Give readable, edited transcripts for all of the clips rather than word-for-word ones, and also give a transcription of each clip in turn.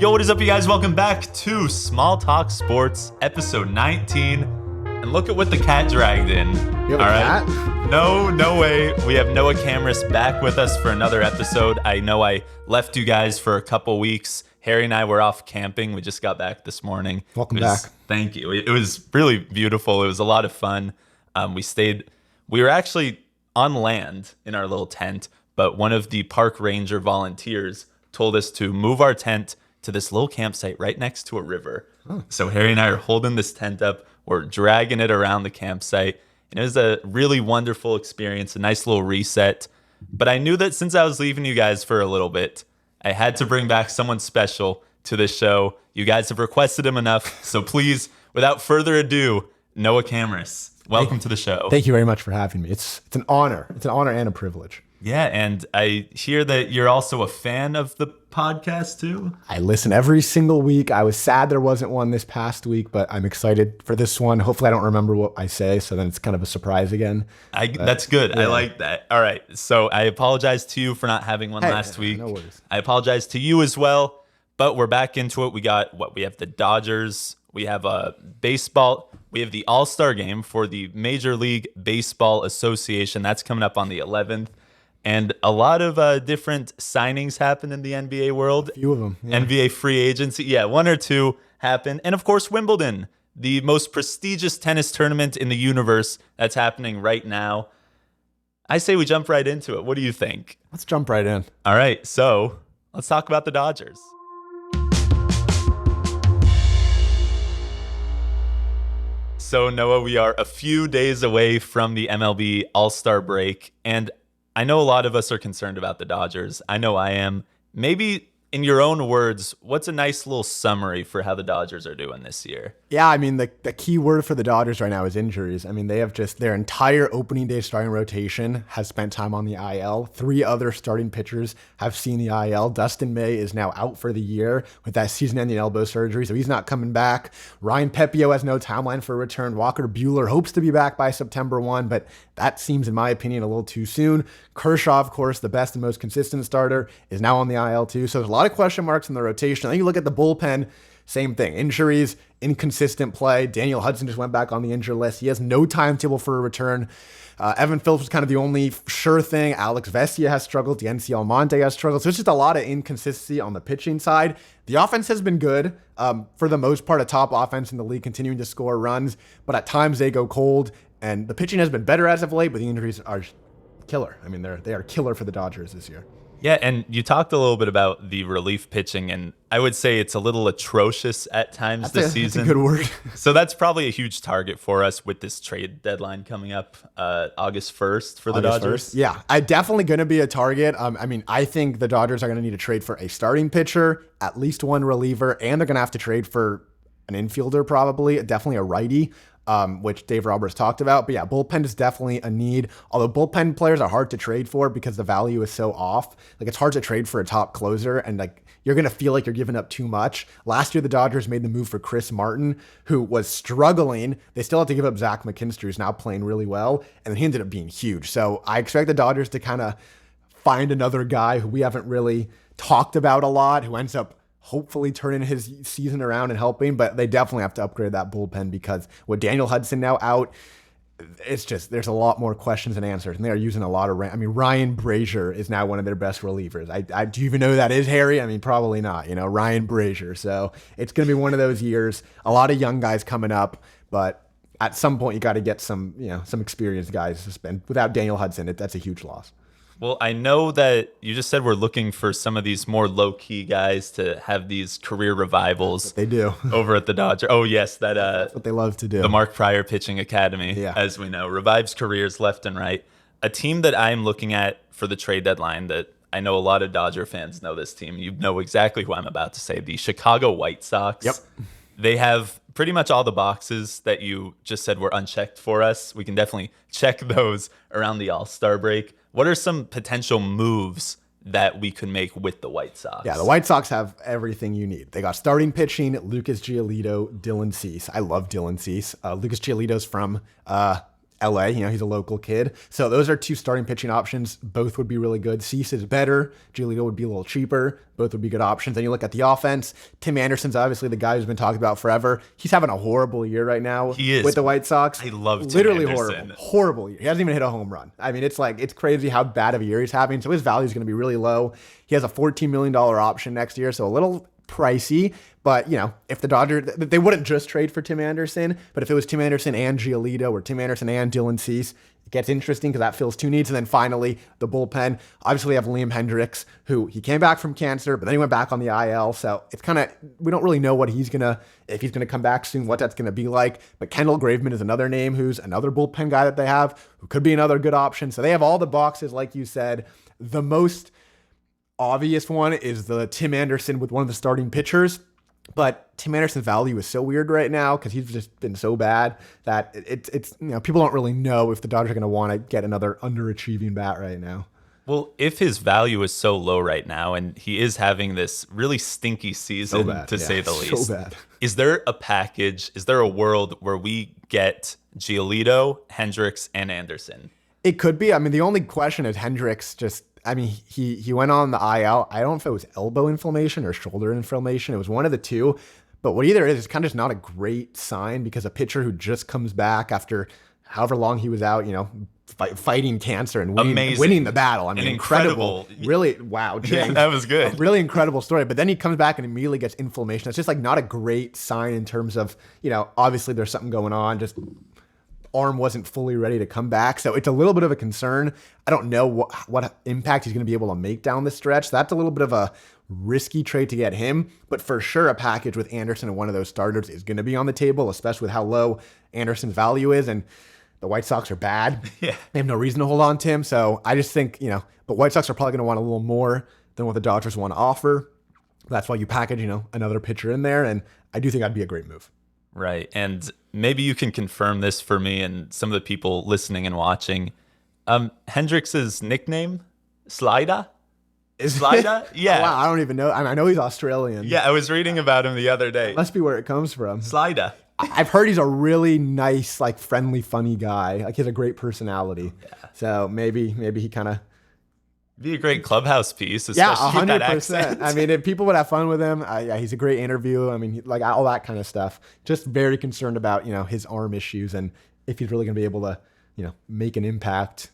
Yo, what is up, you guys? Welcome back to Small Talk Sports, episode 19. And look at what the cat dragged in. You have a cat? No way. We have Noah Camras back with us for another episode. I know I left you guys for a couple weeks. Harry and I were off camping. We just got back this morning. Welcome back. Thank you. It was really beautiful. It was a lot of fun. We were actually on land in our little tent, but one of the park ranger volunteers told us to move our tent to this little campsite right next to a river. Oh. So Harry and I are holding this tent up. We're dragging it around the campsite. And it was a really wonderful experience, a nice little reset. But I knew that since I was leaving you guys for a little bit, I had to bring back someone special to this show. You guys have requested him enough. So please, without further ado, Noah Camras, welcome to the show. Thank you very much for having me. It's an honor. It's an honor and a privilege. Yeah, and I hear that you're also a fan of the podcast too. I listen every single week. I was sad there wasn't one this past week, but I'm excited for this one. Hopefully I don't remember what I say, so then it's kind of a surprise again. That's good. Yeah. I like that. All right, so I apologize to you for not having one last week. No worries. I apologize to you as well, but we're back into it. We have the Dodgers. We have baseball. We have the All-Star game for the Major League Baseball Association. That's coming up on the 11th. And a lot of different signings happen in the NBA world. A few of them. Yeah. NBA free agency. Yeah, one or two happen. And of course, Wimbledon, the most prestigious tennis tournament in the universe that's happening right now. I say we jump right into it. What do you think? Let's jump right in. All right, so let's talk about the Dodgers. So, Noah, we are a few days away from the MLB All-Star break, and I know a lot of us are concerned about the Dodgers. I know I am. Maybe in your own words, what's a nice little summary for how the Dodgers are doing this year? Yeah, I mean, the key word for the Dodgers right now is injuries. I mean, they have just their entire opening day starting rotation has spent time on the IL. 3 other starting pitchers have seen the IL. Dustin May is now out for the year with that season-ending elbow surgery, so he's not coming back. Ryan Pepiot has no timeline for a return. Walker Buehler hopes to be back by September 1, but that seems, in my opinion, a little too soon. Kershaw, of course, the best and most consistent starter, is now on the IL too. So there's a lot of question marks in the rotation. Then you look at the bullpen, same thing. Injuries, inconsistent play. Daniel Hudson just went back on the injured list. He has no timetable for a return. Evan Phillips was kind of the only sure thing. Alex Vesia has struggled. D'Ancy Almonte has struggled. So it's just a lot of inconsistency on the pitching side. The offense has been good. For the most part, a top offense in the league, continuing to score runs. But at times they go cold. And the pitching has been better as of late, but the injuries are killer. I mean, they are killer for the Dodgers this year. Yeah, and you talked a little bit about the relief pitching, and I would say it's a little atrocious at times this season. That's a good word. So that's probably a huge target for us with this trade deadline coming up August 1st for the Dodgers. 1st. Yeah, I definitely going to be a target. I think the Dodgers are going to need to trade for a starting pitcher, at least one reliever, and they're going to have to trade for an infielder probably, definitely a righty. Which Dave Roberts talked about. But yeah, bullpen is definitely a need. Although bullpen players are hard to trade for because the value is so off. Like, it's hard to trade for a top closer, and like you're going to feel like you're giving up too much. Last year, the Dodgers made the move for Chris Martin, who was struggling. They still have to give up Zach McKinstry, who's now playing really well, and he ended up being huge. So I expect the Dodgers to kind of find another guy who we haven't really talked about a lot, who ends up hopefully turning his season around and helping, but they definitely have to upgrade that bullpen because with Daniel Hudson now out, it's just, there's a lot more questions and answers, and they are using a lot of, Ryan Brazier is now one of their best relievers. Do you even know who that is, Harry? I mean, probably not, Ryan Brazier. So it's going to be one of those years, a lot of young guys coming up, but at some point you got to get some experienced guys to spend. Without Daniel Hudson, that's a huge loss. Well, I know that you just said we're looking for some of these more low-key guys to have these career revivals. They do. Over at the Dodgers. Oh, yes, that's what they love to do. The Mark Pryor Pitching Academy, yeah, as we know, revives careers left and right. A team that I'm looking at for the trade deadline that I know a lot of Dodger fans know this team. You know exactly who I'm about to say. The Chicago White Sox. Yep. They have pretty much all the boxes that you just said were unchecked for us. We can definitely check those around the All-Star break. What are some potential moves that we could make with the White Sox? Yeah, the White Sox have everything you need. They got starting pitching, Lucas Giolito, Dylan Cease. I love Dylan Cease. Lucas Giolito's from LA, he's a local kid. So those are two starting pitching options. Both would be really good. Cease is better. Giolito would be a little cheaper. Both would be good options. Then you look at the offense. Tim Anderson's obviously the guy who's been talked about forever. He's having a horrible year right now with the White Sox. I love Tim Literally Anderson. Horrible year. He hasn't even hit a home run. I mean, it's crazy how bad of a year he's having. So his value is going to be really low. He has a $14 million option next year, so a little pricey. But, if the Dodgers, they wouldn't just trade for Tim Anderson, but if it was Tim Anderson and Giolito or Tim Anderson and Dylan Cease, it gets interesting because that fills two needs. And then finally, the bullpen. Obviously, we have Liam Hendricks, who he came back from cancer, but then he went back on the IL. So it's we don't really know if he's going to come back soon, what that's going to be like. But Kendall Graveman is another name who's another bullpen guy that they have, who could be another good option. So they have all the boxes, like you said. The most obvious one is the Tim Anderson with one of the starting pitchers. But Tim Anderson's value is so weird right now because he's just been so bad that it's people don't really know if the Dodgers are going to want to get another underachieving bat right now. Well, if his value is so low right now and he is having this really stinky season, to say the least, so bad. Is there a package, is there a world where we get Giolito, Hendricks, and Anderson? It could be. I mean, the only question is Hendricks he went on the IL. I don't know if it was elbow inflammation or shoulder inflammation. It was one of the two. But what either is, it's kind of just not a great sign because a pitcher who just comes back after however long he was out, fighting cancer and winning the battle. I mean, incredible. Really, wow, James. Yeah, that was good. A really incredible story. But then he comes back and immediately gets inflammation. It's just not a great sign in terms of, obviously there's something going on. Just arm wasn't fully ready to come back. So it's a little bit of a concern. I don't know what impact he's going to be able to make down the stretch. So that's a little bit of a risky trade to get him. But for sure, a package with Anderson and one of those starters is going to be on the table, especially with how low Anderson's value is. And the White Sox are bad. Yeah. They have no reason to hold on to him. So I just think, but White Sox are probably going to want a little more than what the Dodgers want to offer. That's why you package, another pitcher in there. And I do think that'd be a great move. Right. And maybe you can confirm this for me and some of the people listening and watching. Hendricks' nickname, Slida? Slida? Yeah. Oh, wow, I don't even know. I know he's Australian. Yeah, I was reading about him the other day. Must be where it comes from. Slida. I've heard he's a really nice, friendly, funny guy. He has a great personality. Yeah. So maybe he kind of be a great clubhouse piece, especially 100%. I mean, if people would have fun with him, he's a great interview. I mean, all that kind of stuff. Just very concerned about his arm issues and if he's really going to be able to make an impact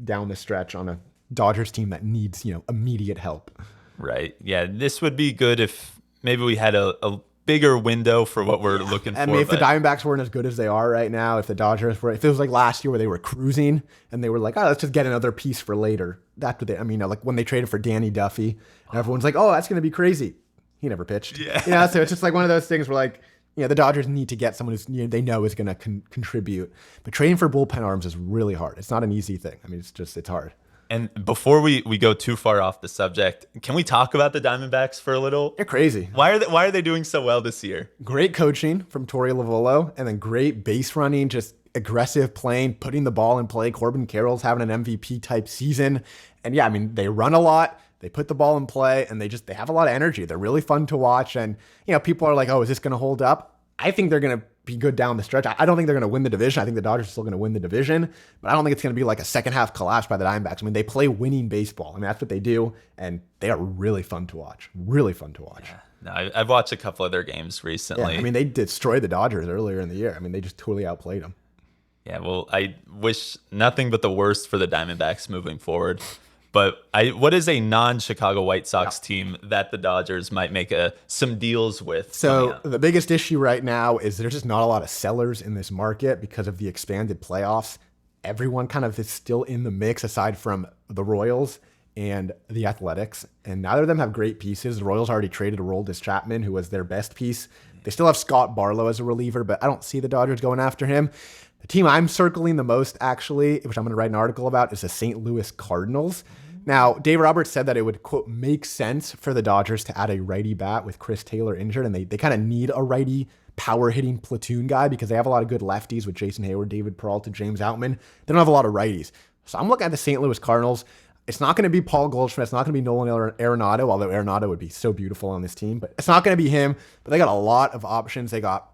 down the stretch on a Dodgers team that needs immediate help. Right. Yeah. This would be good if maybe we had a bigger window for what we're looking for. I mean, if the Diamondbacks weren't as good as they are right now, if it was like last year where they were cruising and they were like, oh, let's just get another piece for later. That's what when they traded for Danny Duffy, and everyone's like, oh, that's going to be crazy. He never pitched. Yeah. So it's just one of those things where the Dodgers need to get someone who's they know is going to contribute. But trading for bullpen arms is really hard. It's not an easy thing. I mean, it's hard. And before we go too far off the subject, can we talk about the Diamondbacks for a little? They're crazy. Why are they doing so well this year? Great coaching from Torey Lovullo, and then great base running, just aggressive playing, putting the ball in play. Corbin Carroll's having an MVP type season. And yeah, I mean, they run a lot. They put the ball in play, and they have a lot of energy. They're really fun to watch. And, people are like, oh, is this going to hold up? I think they're going to be good down the stretch. I don't think they're going to win the division. I think the Dodgers are still going to win the division, but I don't think it's going to be like a second half collapse by the Diamondbacks. I mean, they play winning baseball. I mean, that's what they do, and they are really fun to watch. Really fun to watch. Yeah. No, I've watched a couple of their games recently. Yeah, I mean, they destroyed the Dodgers earlier in the year. I mean, they just totally outplayed them. Yeah, well, I wish nothing but the worst for the Diamondbacks moving forward. But what is a non-Chicago White Sox team that the Dodgers might make some deals with? So the biggest issue right now is there's just not a lot of sellers in this market because of the expanded playoffs. Everyone kind of is still in the mix aside from the Royals and the Athletics. And neither of them have great pieces. The Royals already traded Aroldis Chapman, who was their best piece. They still have Scott Barlow as a reliever, but I don't see the Dodgers going after him. The team I'm circling the most, actually, which I'm going to write an article about, is the St. Louis Cardinals. Now, Dave Roberts said that it would, quote, make sense for the Dodgers to add a righty bat with Chris Taylor injured, and they kind of need a righty power-hitting platoon guy because they have a lot of good lefties with Jason Hayward, David Peralta, James Outman. They don't have a lot of righties. So I'm looking at the St. Louis Cardinals. It's not going to be Paul Goldschmidt. It's not going to be Nolan Arenado, although Arenado would be so beautiful on this team. But it's not going to be him. But they got a lot of options. They got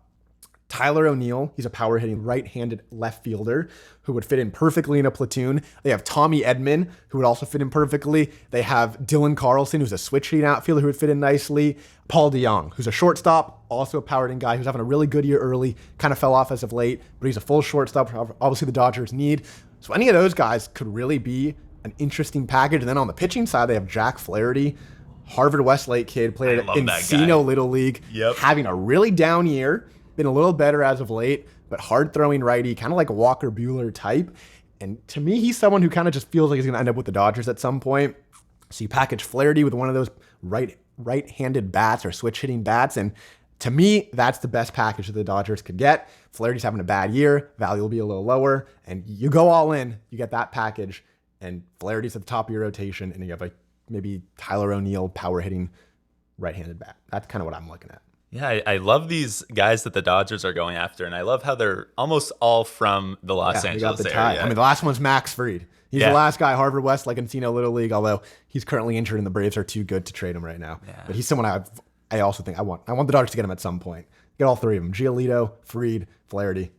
Tyler O'Neill, he's a power hitting right-handed left fielder who would fit in perfectly in a platoon. They have Tommy Edman, who would also fit in perfectly. They have Dylan Carlson, who's a switch hitting outfielder who would fit in nicely. Paul DeYoung, who's a shortstop, also a power hitting guy who's having a really good year early, kind of fell off as of late, but he's a full shortstop, obviously the Dodgers need. So any of those guys could really be an interesting package. And then on the pitching side, they have Jack Flaherty, Harvard Westlake kid, played at Encino Little League, having a really down year. Been a little better as of late, but hard-throwing righty, kind of like a Walker Buehler type. And to me, he's someone who kind of just feels like he's going to end up with the Dodgers at some point. So you package Flaherty with one of those right-handed bats or switch-hitting bats, and to me, that's the best package that the Dodgers could get. Flaherty's having a bad year, value will be a little lower, and you go all in, you get that package, and Flaherty's at the top of your rotation, and you have maybe Tyler O'Neill power-hitting right-handed bat. That's kind of what I'm looking at. Yeah, I love these guys that the Dodgers are going after, and I love how they're almost all from the Los Angeles area. I mean, the last one's Max Fried. He's the last guy, Harvard West, like Encino Little League, although he's currently injured and the Braves are too good to trade him right now. Yeah. But he's someone I also think I want the Dodgers to get him at some point. Get all three of them, Giolito, Fried, Flaherty.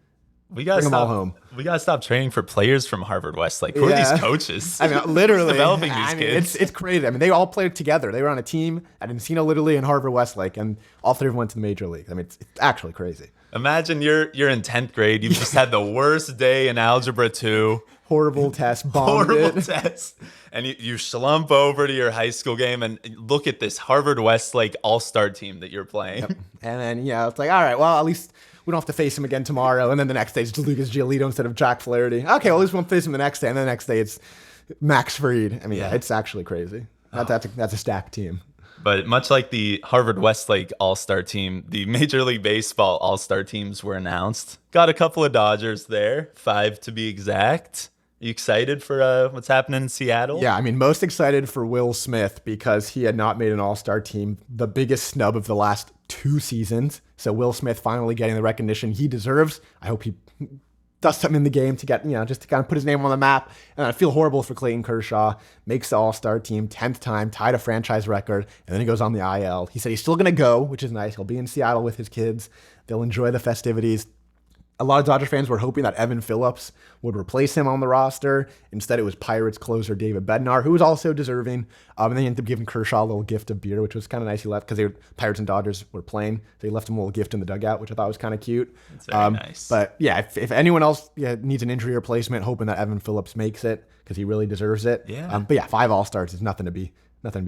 Bring them all home. We gotta stop training for players from Harvard West. Like, who are these coaches? I mean, literally developing these kids. It's crazy. I mean, they all played together. They were on a team at Encino Little League and Harvard Westlake, and all three of them went to the major league. I mean, it's actually crazy. Imagine you're in 10th grade. You've just had the worst day in Algebra 2. Horrible test. Horrible test. And you slump over to your high school game and look at this Harvard Westlake all-star team that you're playing. Yep. And then, it's like, all right, well, at least we don't have to face him again tomorrow. And then the next day, it's Lucas Giolito instead of Jack Flaherty. Okay, well, at least we won't face him the next day. And then the next day, it's Max Fried. I mean, it's actually crazy. That's a stacked team. But much like the Harvard Westlake all-star team, the Major League Baseball all-star teams were announced. Got a couple of Dodgers there, 5 to be exact. Are you excited for what's happening in Seattle? Yeah, I mean, most excited for Will Smith because he had not made an all-star team, the biggest snub of the last 2 seasons. So Will Smith finally getting the recognition he deserves. I hope he does something in the game to get, just to kind of put his name on the map. And I feel horrible for Clayton Kershaw. Makes the all-star team 10th time, tied a franchise record, and then he goes on the IL. He said he's still going to go, which is nice. He'll be in Seattle with his kids. They'll enjoy the festivities. A lot of Dodger fans were hoping that Evan Phillips would replace him on the roster. Instead, it was Pirates closer David Bednar, who was also deserving. And they ended up giving Kershaw a little gift of beer, which was kind of nice. He left because Pirates and Dodgers were playing. So he left him a little gift in the dugout, which I thought was kind of cute. That's very nice. But yeah, if anyone else needs an injury replacement, hoping that Evan Phillips makes it because he really deserves it. Yeah. But yeah, 5 All-Stars is nothing to be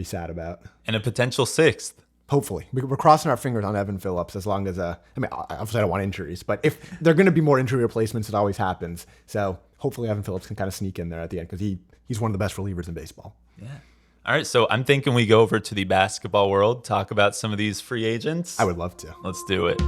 sad about. And a potential 6th. Hopefully. We're crossing our fingers on Evan Phillips as long as, obviously I don't want injuries, but if there are going to be more injury replacements, it always happens. So hopefully Evan Phillips can kind of sneak in there at the end because he's one of the best relievers in baseball. Yeah. All right, so I'm thinking we go over to the basketball world, talk about some of these free agents. I would love to. Let's do it.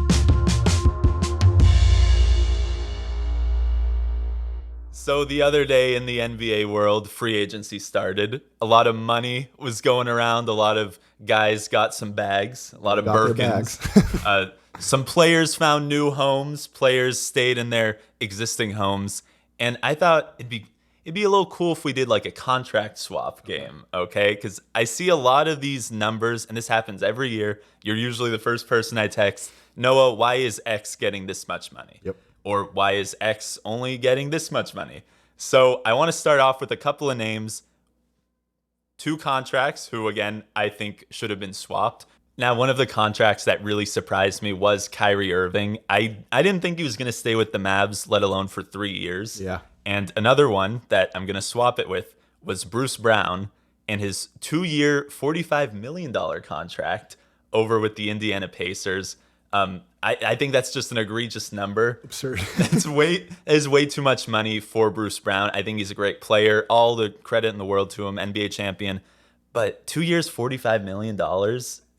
So the other day in the NBA world, free agency started. A lot of money was going around. A lot of guys got some bags, a lot of Birkins. Some players found new homes. Players stayed in their existing homes. And I thought it'd be a little cool if we did like a contract swap game, okay? Because I see a lot of these numbers, and this happens every year. You're usually the first person I text, Noah, why is X getting this much money? Yep. Or why is X only getting this much money? So I want to start off with a couple of names. 2 contracts who, again, I think should have been swapped. Now, one of the contracts that really surprised me was Kyrie Irving. I didn't think he was going to stay with the Mavs, let alone for 3 years. Yeah. And another one that I'm going to swap it with was Bruce Brown and his 2-year, $45 million contract over with the Indiana Pacers. I think that's just an egregious number. Absurd. It's way too much money for Bruce Brown. I think he's a great player. All the credit in the world to him, NBA champion. But 2 years, $45 million.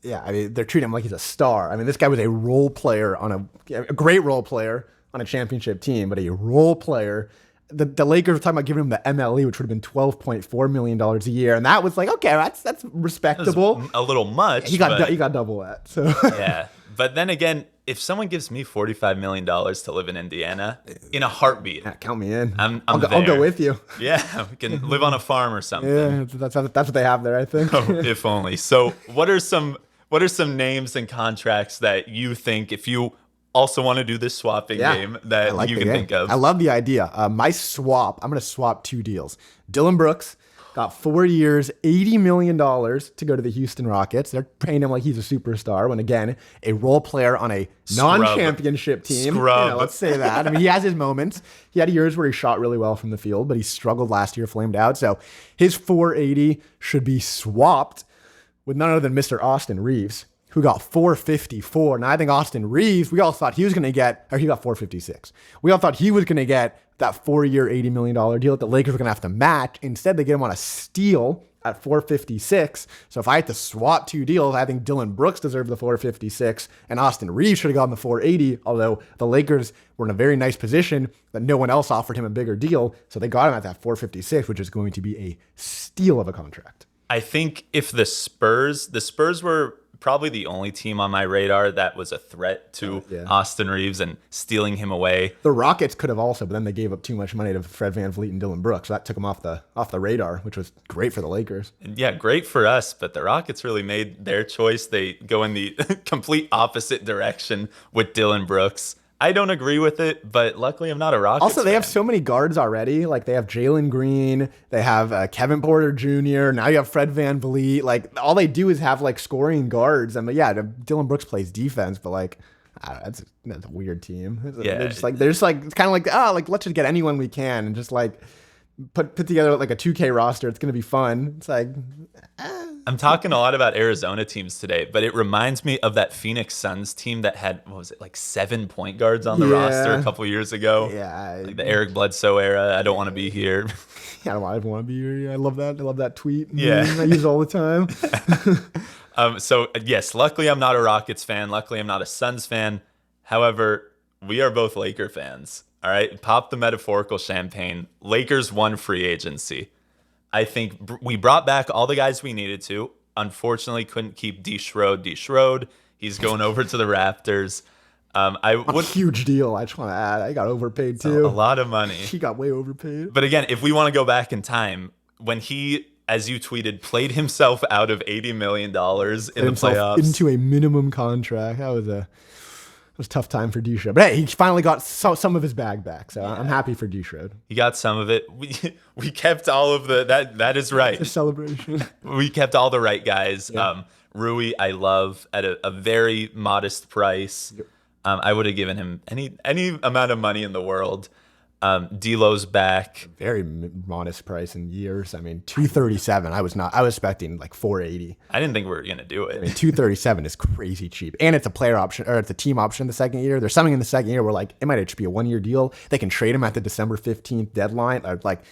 Yeah, I mean, they're treating him like he's a star. I mean, this guy was a role player on a great role player on a championship team, but a role player. The Lakers were talking about giving him the MLE, which would have been $12.4 million a year, and that was like, okay, that's respectable. A little much. He got double that. So yeah, but then again, if someone gives me $45 million to live in Indiana, in a heartbeat, count me in. I'll go with you. Yeah, we can live on a farm or something. Yeah, that's what they have there, I think. Oh, if only. So, what are some names and contracts that you think if you also want to do this swapping game I that like you the can game. think of? I love the idea. My swap, I'm going to swap 2 deals. Dylan Brooks got 4 years, $80 million to go to the Houston Rockets. They're paying him like he's a superstar when, again, a role player on a non-championship team. Scrub. Let's say that. I mean, he has his moments. He had years where he shot really well from the field, but he struggled last year, flamed out. So his 480 should be swapped with none other than Mr. Austin Reeves, who got 454. Now, I think Austin Reeves, we all thought he was going to get, or he got 456. We all thought he was going to get that 4-year, $80 million deal that the Lakers were going to have to match. Instead, they get him on a steal at 456. So if I had to swap 2 deals, I think Dylan Brooks deserved the 456 and Austin Reeves should have gotten the 480, although the Lakers were in a very nice position that no one else offered him a bigger deal. So they got him at that 456, which is going to be a steal of a contract. I think if the Spurs were probably the only team on my radar that was a threat to Austin Reeves and stealing him away. The Rockets could have also, but then they gave up too much money to Fred VanVleet and Dylan Brooks. So that took them off the radar, which was great for the Lakers. And yeah, great for us, but the Rockets really made their choice. They go in the complete opposite direction with Dylan Brooks. I don't agree with it, but luckily I'm not a Rockets Also, they fan. have so many guards already. Like, they have Jalen Green. They have Kevin Porter Jr. Now you have Fred VanVleet. Like, all they do is have, like, scoring guards. I mean, yeah, Dylan Brooks plays defense, but, like, I don't know, that's a weird team. They're just like, it's kind of like, let's just get anyone we can and just, like, put together, like, a 2K roster. It's going to be fun. It's like... I'm talking a lot about Arizona teams today, but it reminds me of that Phoenix Suns team that had, what was it, like 7 point guards on the roster a couple years ago. Yeah. Like the Eric Bledsoe era. I don't want to be here. I don't want to be here. I love that. I love that tweet. Yeah. I use it all the time. So, yes, luckily I'm not a Rockets fan. Luckily I'm not a Suns fan. However, we are both Laker fans. All right? Pop the metaphorical champagne. Lakers won free agency. I think we brought back all the guys we needed to. Unfortunately, couldn't keep D. Schroed. He's going over to the Raptors. A huge deal. I just want to add. I got overpaid too. A lot of money. He got way overpaid. But again, if we want to go back in time, when he, as you tweeted, played himself out of $80 million in the playoffs. Into a minimum contract. That was a tough time for D-Schroed. But hey, he finally got some of his bag back. So I'm happy for D-Schroed. He got some of it. We kept all of that is right. It's a celebration. We kept all the right guys. Yeah. Rui, I love at a very modest price. Yep. I would have given him any amount of money in the world. D'Lo's back. Very modest price in years. I mean, 237. I was expecting like 480. I didn't think we were gonna do it. I mean, 237 is crazy cheap, and it's a player option or it's a team option the second year. There's something in the second year where like it might just be a 1-year deal. They can trade him at the December 15th deadline, or like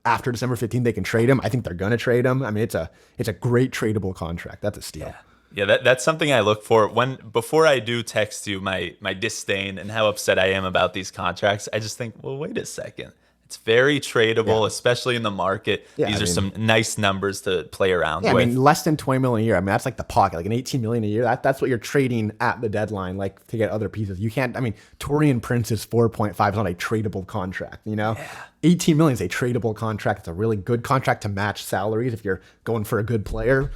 after December 15th they can trade him. I think they're gonna trade him. I mean, it's a great tradable contract. That's a steal. Yeah, that's something I look for before I do text you my disdain and how upset I am about these contracts. I just think, well, wait a second. It's very tradable, especially in the market. Yeah, These are some nice numbers to play around with. I mean, less than $20 million a year. I mean, that's like the pocket, like an $18 million a year. That's what you're trading at the deadline, like to get other pieces. You can't. I mean, Torian Prince's 4.5 is not a tradable contract. You know, 18 million is a tradable contract. It's a really good contract to match salaries if you're going for a good player.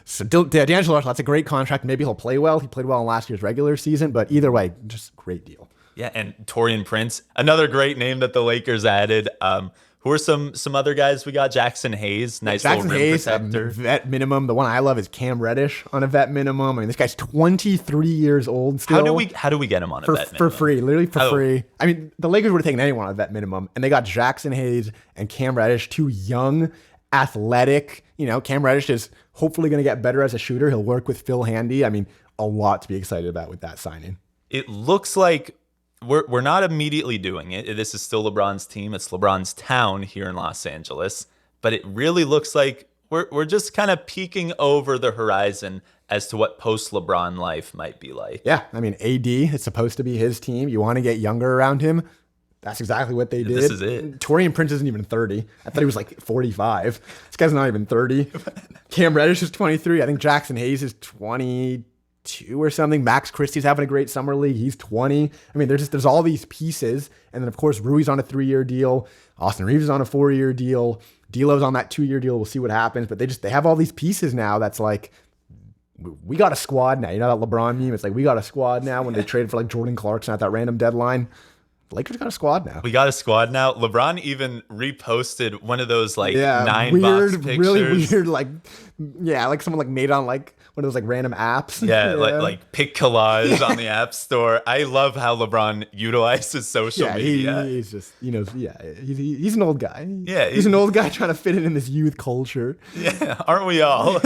So D'Angelo Russell, that's a great contract. Maybe he'll play well. He played well in last year's regular season, but either way, just great deal. Yeah, and Torian Prince, another great name that the Lakers added. Who are some other guys we got? Jackson Hayes, nice little rim protector. Vet minimum. The one I love is Cam Reddish on a vet minimum. I mean, this guy's 23 years old still. How do we get him on a vet minimum? For free, literally for free. I mean, the Lakers would have taken anyone on a vet minimum, and they got Jackson Hayes and Cam Reddish, two young, athletic. You know, Cam Reddish is hopefully going to get better as a shooter. He'll work with Phil Handy. I mean, a lot to be excited about with that signing. It looks like we're not immediately doing it. This is still LeBron's team. It's LeBron's town here in Los Angeles. But it really looks like we're just kind of peeking over the horizon as to what post-LeBron life might be like. Yeah, I mean, AD is supposed to be his team. You want to get younger around him. That's exactly what they did. This is it. Torian Prince isn't even 30. I thought he was like 45. This guy's not even 30. Cam Reddish is 23. I think Jackson Hayes is 22 or something. Max Christie's having a great summer league. He's 20. I mean, there's all these pieces. And then, of course, Rui's on a 3-year deal. Austin Reeves is on a 4-year deal. D'Lo's on that 2-year deal. We'll see what happens. But they have all these pieces now that's like, we got a squad now. You know that LeBron meme? It's like, we got a squad now when they traded for like Jordan Clarkson at that random deadline. The Lakers got a squad now. We got a squad now. LeBron even reposted one of those like nine weird, box pictures. really weird, like like someone like made on like one of those like random apps. Yeah, like pic collage on the App Store. I love how LeBron utilizes social media. He's just he's an old guy. Yeah, he's an old guy trying to fit it in this youth culture. Yeah, aren't we all?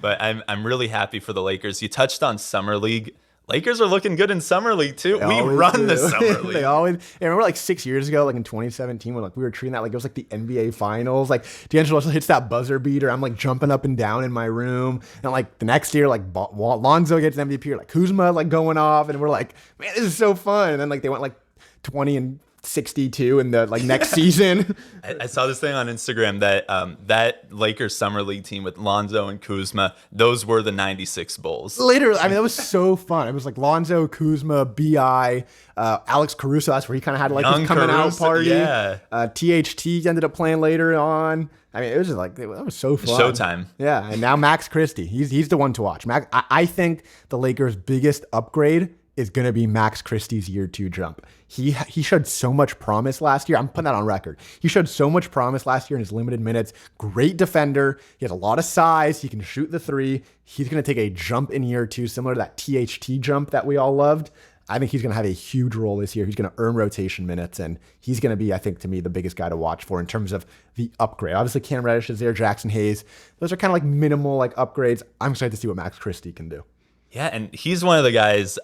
But I'm really happy for the Lakers. You touched on Summer League. Lakers are looking good in Summer League too. We run the Summer League. They always. I remember like 6 years ago, like in 2017, when like we were treating that like it was like the NBA Finals. Like D'Angelo hits that buzzer beater, I'm like jumping up and down in my room. And like the next year, like Lonzo gets MVP, or like Kuzma like going off, and we're like, man, this is so fun. And then like they went like 20-62 in the like next season. I saw this thing on Instagram that that Lakers Summer League team with Lonzo and Kuzma, those were the 96 Bulls. Literally, I mean, that was so fun. It was like Lonzo, Kuzma, BI, Alex Caruso. That's where he kind of had like his coming out party. Yeah. THT ended up playing later on. I mean, it was just like, that was so fun. Showtime. Yeah, and now Max Christie. He's the one to watch. I think the Lakers' biggest upgrade is going to be Max Christie's year 2 jump. He showed so much promise last year. I'm putting that on record. He showed so much promise last year in his limited minutes. Great defender. He has a lot of size. He can shoot the 3. He's going to take a jump in year 2, similar to that THT jump that we all loved. I think he's going to have a huge role this year. He's going to earn rotation minutes, and he's going to be, I think, to me, the biggest guy to watch for in terms of the upgrade. Obviously, Cam Reddish is there, Jackson Hayes. Those are kind of like minimal like upgrades. I'm excited to see what Max Christie can do. Yeah, and he's one of the guys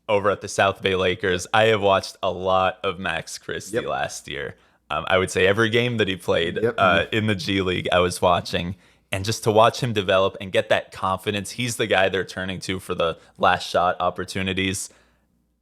over at the South Bay Lakers. I have watched a lot of Max Christie last year. I would say every game that he played in the G League, I was watching. And just to watch him develop and get that confidence, he's the guy they're turning to for the last shot opportunities.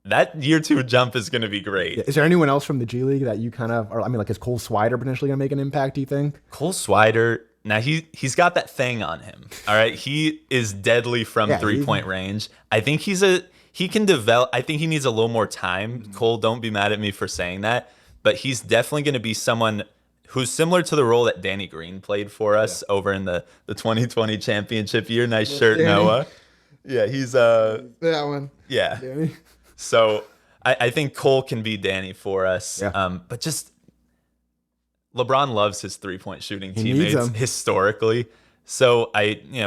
That year 2 jump is going to be great. Is there anyone else from the G League that you kind of, or I mean, like, is Cole Swider potentially going to make an impact, do you think? Cole Swider, now he's got that thing on him. All right. He is deadly from 3-point range. I think he can develop. I think he needs a little more time. Cole, don't be mad at me for saying that, but he's definitely going to be someone who's similar to the role that Danny Green played for us over in the 2020 championship year. Nice shirt, Danny. Noah. Yeah, he's that one. Yeah. Danny. So I think Cole can be Danny for us. Yeah. But just LeBron loves his 3-point shooting teammates historically. So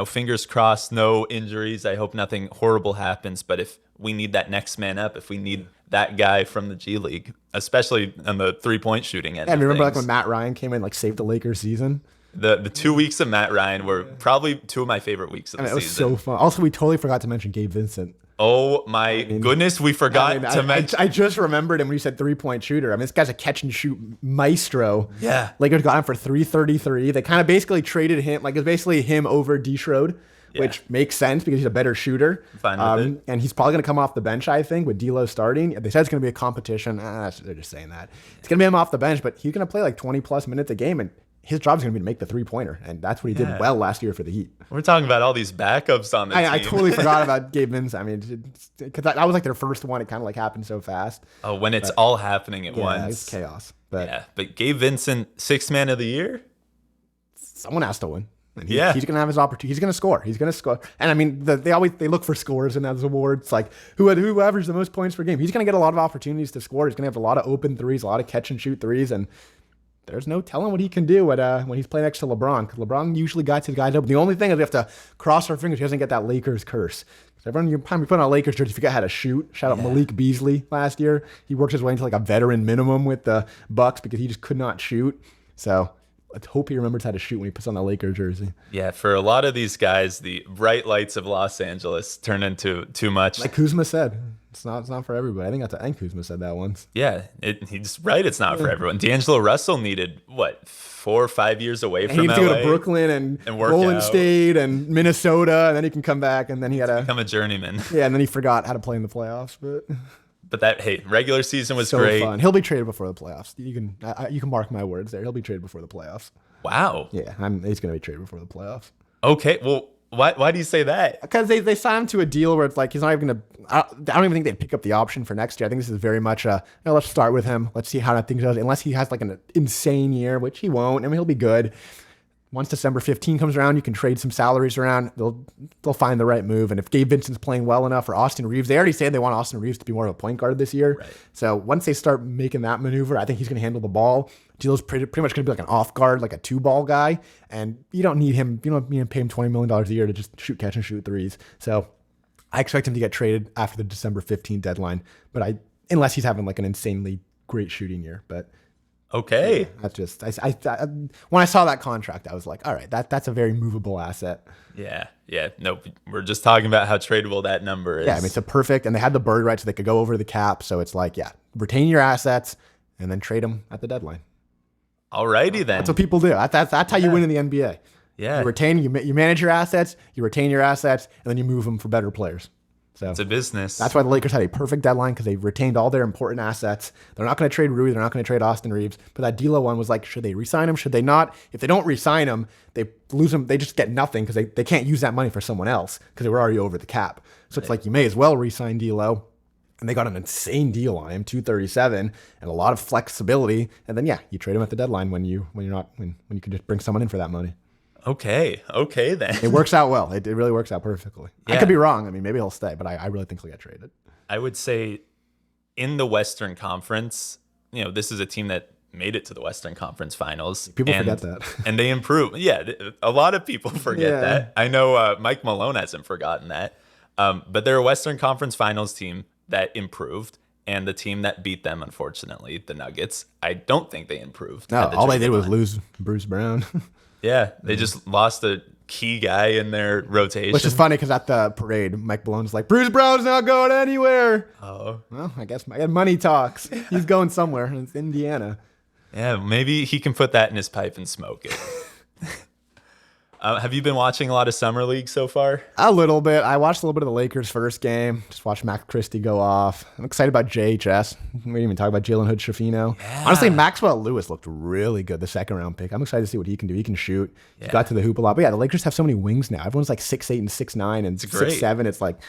fingers crossed, no injuries. I hope nothing horrible happens. But if we need that next man up, if we need that guy from the G League, especially on the 3-point shooting end. And remember like when Matt Ryan came in, like saved the Lakers season? The 2 weeks of Matt Ryan were probably 2 of my favorite weeks of the season. It was so fun. Also, we totally forgot to mention Gabe Vincent. Oh my goodness, we forgot to mention. I just remembered him when you said 3-point shooter. I mean, this guy's a catch and shoot maestro. Yeah. Lakers got him for $333. They kind of basically traded him, like it was basically him over D Schroed, which makes sense because he's a better shooter. Fine with it. And he's probably going to come off the bench, I think, with D'Lo starting. They said it's going to be a competition. They're just saying that. It's going to be him off the bench, but he's going to play like 20 plus minutes a game, and his job is going to be to make the 3-pointer, and that's what he did well last year for the Heat. We're talking about all these backups on the team. I totally forgot about Gabe Vincent. I mean, because that was like their first one. It kind of like happened so fast. Oh, when it's all happening at once. It's chaos. But Gabe Vincent, 6th man of the year? Someone has to win. And he's going to have his opportunity. He's going to score. He's going to score. And I mean, they look for scores in those awards. Like who averaged the most points per game. He's going to get a lot of opportunities to score. He's going to have a lot of open threes, a lot of catch and shoot threes, and there's no telling what he can do when he's playing next to LeBron. Because LeBron usually guides his guys open. The only thing is we have to cross our fingers he doesn't get that Lakers curse. Everyone, you put on a Lakers jersey, forget how to shoot. Shout out Malik Beasley last year. He worked his way into like a veteran minimum with the Bucks because he just could not shoot. So let's hope he remembers how to shoot when he puts on that Lakers jersey. Yeah, for a lot of these guys, the bright lights of Los Angeles turn into too much. Like Kuzma said. It's not for everybody. I think Kuzma said that once. Yeah, he's right. It's not for everyone. D'Angelo Russell needed, 4 or 5 years away from LA? He needs to go to Brooklyn and Golden State and Minnesota, and then he can come back, and then he had to become a journeyman. Yeah, and then he forgot how to play in the playoffs. But that regular season was great. Fun. He'll be traded before the playoffs. You can mark my words there. He'll be traded before the playoffs. Wow. Yeah, he's going to be traded before the playoffs. Okay, well, why do you say that? Because they signed him to a deal where it's like he's not even going to. I don't even think they'd pick up the option for next year. I think this is very much let's start with him. Let's see how that thing goes. Unless he has like an insane year, which he won't. I mean, he'll be good. once December 15 comes around, you can trade some salaries around. They'll find the right move. And if Gabe Vincent's playing well enough, or Austin Reeves, they already said they want Austin Reeves to be more of a point guard this year. Right. So once they start making that maneuver, I think he's going to handle the ball. D'Lo's pretty much going to be like an off guard, like a 2-ball guy. And you don't need him. You don't need to pay him $20 million a year to just catch and shoot threes. So I expect him to get traded after the December 15 deadline. But unless he's having like an insanely great shooting year. But Okay. yeah, that's just when I saw that contract, I was like, all right, that's a very movable asset. Yeah. No, we're just talking about how tradable that number is. Yeah, I mean, it's a perfect, and they had the bird right, so they could go over the cap. So it's like, yeah, retain your assets and then trade them at the deadline. Alrighty then. That's what people do. That's how you win in the NBA. Yeah. You retain, you manage your assets, you retain your assets, and then you move them for better players. So It's a business. that's why the Lakers had a perfect deadline, because they retained all their important assets. They're not going to trade Rui. They're not going to trade Austin Reeves. But that D'Lo one was like, should they re-sign him? Should they not? If they don't re-sign him, they lose him. They just get nothing because they can't use that money for someone else because they were already over the cap. So it's like, you may as well re-sign D'Lo. And they got an insane deal on him, 237, and a lot of flexibility. And then, yeah, you trade him at the deadline when you could just bring someone in for that money. Okay then. It works out well. It really works out perfectly. I Yeah. could be wrong. I mean, maybe he'll stay, but I really think he'll get traded. I would say in the Western Conference, this is a team that made it to the Western Conference Finals. People forget that. And they improved. Yeah, a lot of people forget Yeah. that. I know Mike Malone hasn't forgotten that. But they're a Western Conference Finals team that improved, and the team that beat them, unfortunately, the Nuggets, I don't think they improved. No, at the all they trade did was deadline. lose Bruce Brown. Yeah, they just lost a key guy in their rotation. Which is funny because at the parade, Mike Malone's like, Bruce Brown's not going anywhere. Oh, Well, I guess money talks. He's going somewhere. And it's Indiana. yeah, maybe he can put that in his pipe and smoke it. Have you been watching a lot of Summer League so far? A little bit. I watched a little bit of the Lakers' first game. Just watched Max Christie go off. I'm excited about JHS. We didn't even talk about Jalen Hood-Schifino. Yeah. Honestly, Maxwell Lewis looked really good, the second-round pick. I'm excited to see what he can do. He can shoot. He got to the hoop a lot. But yeah, the Lakers have so many wings now. Everyone's like 6'8" and 6'9" and great. 6'7". It's like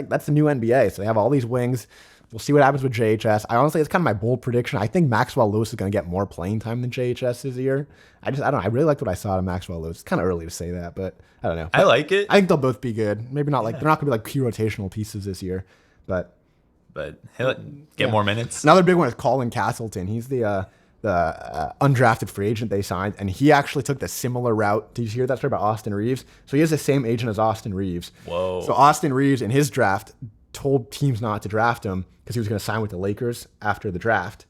that's the new NBA. So they have all these wings. We'll see what happens with JHS. It's kind of my bold prediction. I think Maxwell Lewis is going to get more playing time than JHS this year. I don't know. I really liked what I saw of Maxwell Lewis. It's kind of early to say that, but I don't know. I like it, I think they'll both be good. Maybe not like they're not going to be like key rotational pieces this year, but but he'll get more minutes. another big one is Colin Castleton. He's the undrafted free agent they signed, and he actually took the similar route. Did you hear that story about Austin Reeves? So he has the same agent as Austin Reeves. Whoa. So Austin Reeves in his draft told teams not to draft him because he was going to sign with the Lakers after the draft.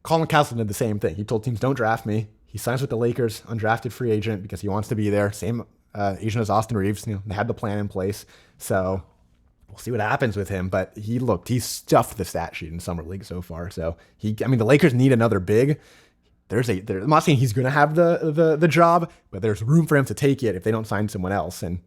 Colin Castleton did the same thing. He told teams, don't draft me. He signs with the Lakers, undrafted free agent, because he wants to be there. Same agent as Austin Reeves. They had the plan in place. So we'll see what happens with him. But he's stuffed the stat sheet in Summer League so far. So the Lakers need another big. I'm not saying he's going to have the job, but there's room for him to take it if they don't sign someone else. And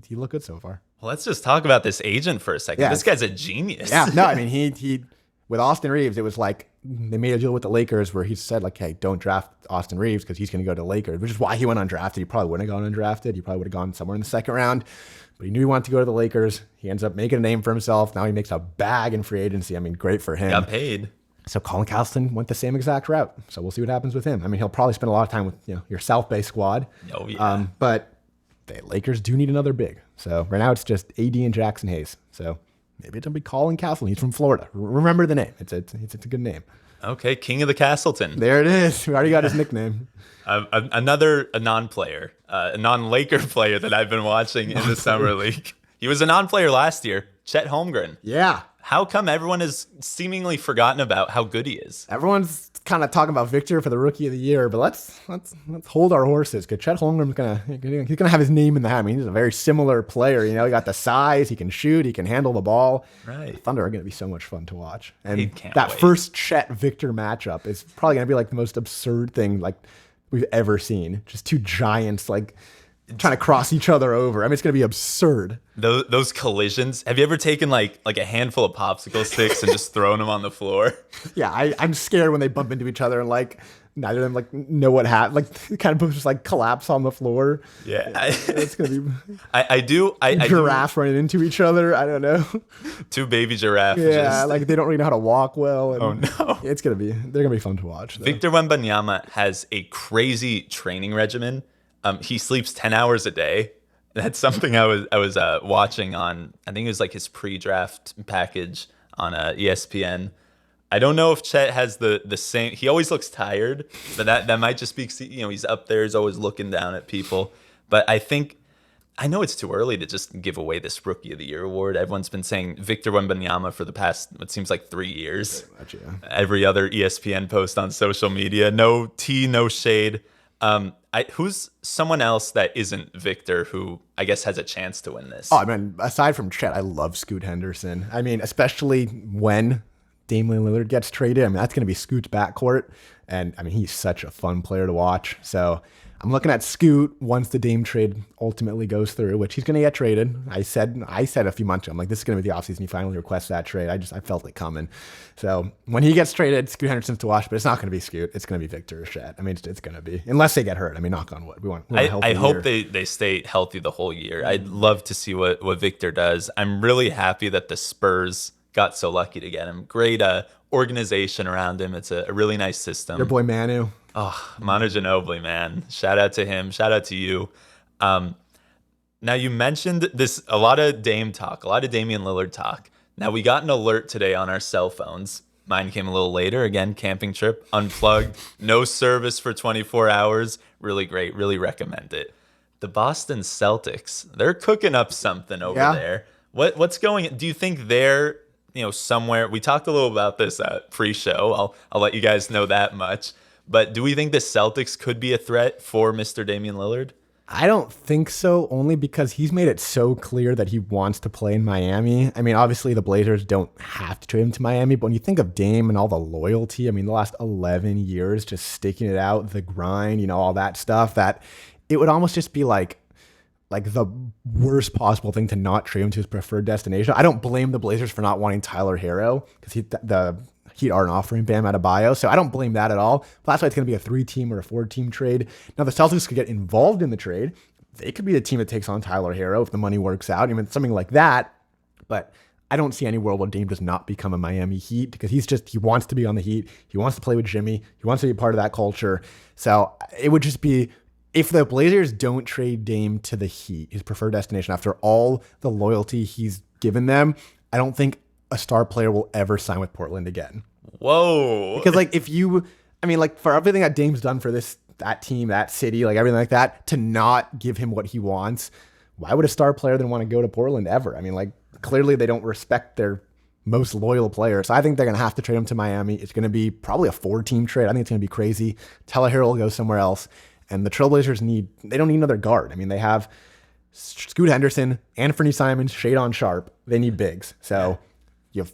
he looked good so far. Well, let's just talk about this agent for a second. Yeah. This guy's a genius. Yeah, no, I mean, he with Austin Reeves, it was like they made a deal with the Lakers where he said, like, hey, don't draft Austin Reeves because he's going to go to the Lakers, which is why he went undrafted. He probably wouldn't have gone undrafted. He probably would have gone somewhere in the second round, but he knew he wanted to go to the Lakers. He ends up making a name for himself. Now he makes a bag in free agency. I mean, great for him. Got paid. So Colin Castleton went the same exact route. So we'll see what happens with him. I mean, he'll probably spend a lot of time with your South Bay squad. Oh, yeah. But the Lakers do need another big. So right now it's just AD and Jackson Hayes. So maybe it'll be Colin Castleton. He's from Florida. Remember the name. It's a good name. Okay, King of the Castleton. There it is. We already got his nickname. Another non-player, a non-Laker player that I've been watching in the Summer League. He was a non-player last year, Chet Holmgren. Yeah. How come everyone has seemingly forgotten about how good he is? Everyone's kind of talking about Victor for the Rookie of the Year, but let's hold our horses because Chet Holmgren's he's gonna have his name in the hat. I mean, he's a very similar player. He got the size, he can shoot, he can handle the ball. Right. The Thunder are gonna be so much fun to watch, and can't that wait. first Chet Victor matchup is probably gonna be like the most absurd thing like we've ever seen. Just two giants like trying to cross each other over. I mean, it's gonna be absurd. Those collisions. Have you ever taken like a handful of popsicle sticks and just thrown them on the floor? Yeah, I'm scared when they bump into each other and like neither of them like know what happened. Like kind of both just like collapse on the floor. Yeah, It's gonna be I do. giraffes running into each other. I don't know. Two baby giraffes. Yeah, like they don't really know how to walk well. And oh no. they're gonna be fun to watch. Though. Victor Wembanyama has a crazy training regimen. He sleeps 10 hours a day. That's something I was watching on. I think it was like his pre-draft package on ESPN. I don't know if Chet has the same. He always looks tired, but that might just be, he's up there, he's always looking down at people. But I know it's too early to just give away this Rookie of the Year award. Everyone's been saying Victor Wembanyama for the past, it seems like 3 years. Much, yeah. Every other ESPN post on social media, no tea, no shade. Who's someone else that isn't Victor who I guess has a chance to win this? Oh, I mean, aside from Chet, I love Scoot Henderson. I mean, especially when Damian Lillard gets traded. I mean, that's going to be Scoot's backcourt. And I mean, he's such a fun player to watch. So I'm looking at Scoot once the Dame trade ultimately goes through, which he's going to get traded. I said a few months ago, I'm like, this is going to be the offseason. He finally requests that trade. I felt it coming. So when he gets traded, Scoot Henderson's to watch, but it's not going to be Scoot. It's going to be Victor or Chet. I mean, it's going to be, unless they get hurt. I mean, knock on wood. We want a healthy I hope year. they stay healthy the whole year. I'd love to see what Victor does. I'm really happy that the Spurs got so lucky to get him. Great organization around him. It's a really nice system. Your boy Manu. Oh, Manu Ginobili, man. Shout out to him. Shout out to you. Now, you mentioned a lot of Dame talk, a lot of Damian Lillard talk. Now, we got an alert today on our cell phones. Mine came a little later. Again, camping trip, unplugged, no service for 24 hours. Really great. Really recommend it. The Boston Celtics, they're cooking up something over there. What's going? Do you think they're somewhere? We talked a little about this pre-show. I'll let you guys know that much. But do we think the Celtics could be a threat for Mr. Damian Lillard? I don't think so, only because he's made it so clear that he wants to play in Miami. I mean, obviously the Blazers don't have to trade him to Miami, but when you think of Dame and all the loyalty, I mean, the last 11 years just sticking it out, the grind, all that stuff, that it would almost just be like the worst possible thing to not trade him to his preferred destination. I don't blame the Blazers for not wanting Tyler Hero because the Heat aren't offering Bam Adebayo, so I don't blame that at all. But that's why it's going to be a 3-team or a 4-team trade. Now, the Celtics could get involved in the trade. They could be the team that takes on Tyler Hero if the money works out. I mean, something like that. But I don't see any world where Dame does not become a Miami Heat because he wants to be on the Heat. He wants to play with Jimmy. He wants to be a part of that culture. So it would just be, if the Blazers don't trade Dame to the Heat, his preferred destination, after all the loyalty he's given them, I don't think a star player will ever sign with Portland again. Whoa. Because for everything that Dame's done for that team, that city, like everything like that, to not give him what he wants, why would a star player then want to go to Portland ever? I mean, clearly they don't respect their most loyal player. So I think they're going to have to trade him to Miami. It's going to be probably a 4-team trade. I think it's going to be crazy. Tyler Hero will go somewhere else. And the Trailblazers they don't need another guard. I mean, they have Scoot Henderson, Anthony Simons, Shadon Sharp. They need bigs. So you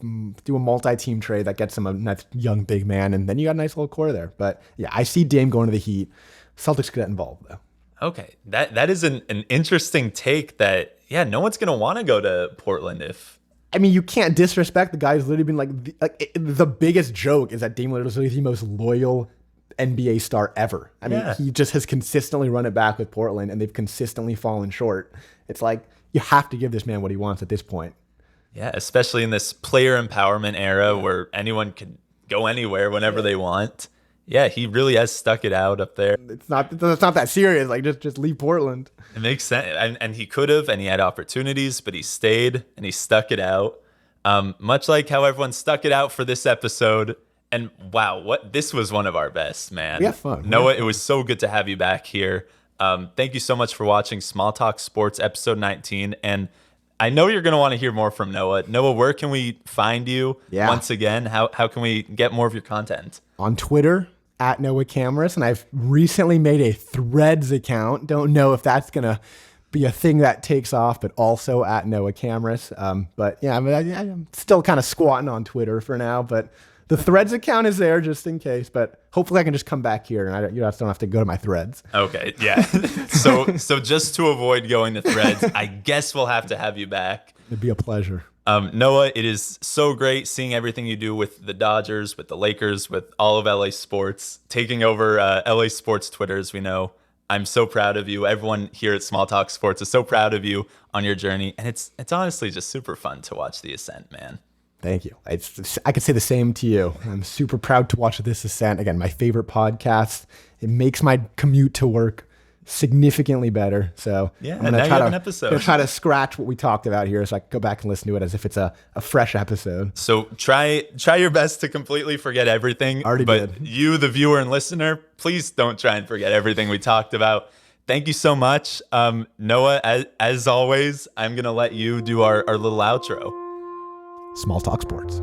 do a multi-team trade that gets them a nice young big man, and then you got a nice little core there. But yeah, I see Dame going to the Heat. Celtics could get involved, though. Okay, that is an interesting take that, no one's going to want to go to Portland if... I mean, you can't disrespect the guy who's literally been the biggest joke is that Dame Lillard is literally the most loyal NBA star ever. I mean, he just has consistently run it back with Portland, and they've consistently fallen short. It's like, you have to give this man what he wants at this point. Yeah, especially in this player empowerment era where anyone can go anywhere whenever they want. Yeah, he really has stuck it out up there. It's not that serious. Like, just leave Portland. It makes sense. And he could have, and he had opportunities, but he stayed and he stuck it out. Much like how everyone stuck it out for this episode. And wow, this was one of our best, man. Yeah, fun. Noah, it was so good to have you back here. Thank you so much for watching Small Talk Sports episode 19. And I know you're going to want to hear more from Noah. Noah, where can we find you once again? How can we get more of your content? On Twitter, at Noah Camras. And I've recently made a Threads account. Don't know if that's going to be a thing that takes off, but also at Noah Camras. But yeah, I'm still kind of squatting on Twitter for now, but the Threads account is there just in case, but hopefully I can just come back here and you don't have to go to my Threads. Okay, yeah. So just to avoid going to Threads, I guess we'll have to have you back. It'd be a pleasure. Noah, it is so great seeing everything you do with the Dodgers, with the Lakers, with all of LA sports, taking over LA sports Twitter, as we know. I'm so proud of you. Everyone here at Small Talk Sports is so proud of you on your journey, and it's honestly just super fun to watch the ascent, man. Thank you. I could say the same to you. I'm super proud to watch This Ascent. Again, my favorite podcast. It makes my commute to work significantly better. So Yeah, I'm and now you have an gonna episode. try to scratch what we talked about here so I can go back and listen to it as if it's a fresh episode. So try your best to completely forget everything. Already but did. You, the viewer and listener, please don't try and forget everything we talked about. Thank you so much. Noah, as always, I'm going to let you do our little outro. Small Talk Sports.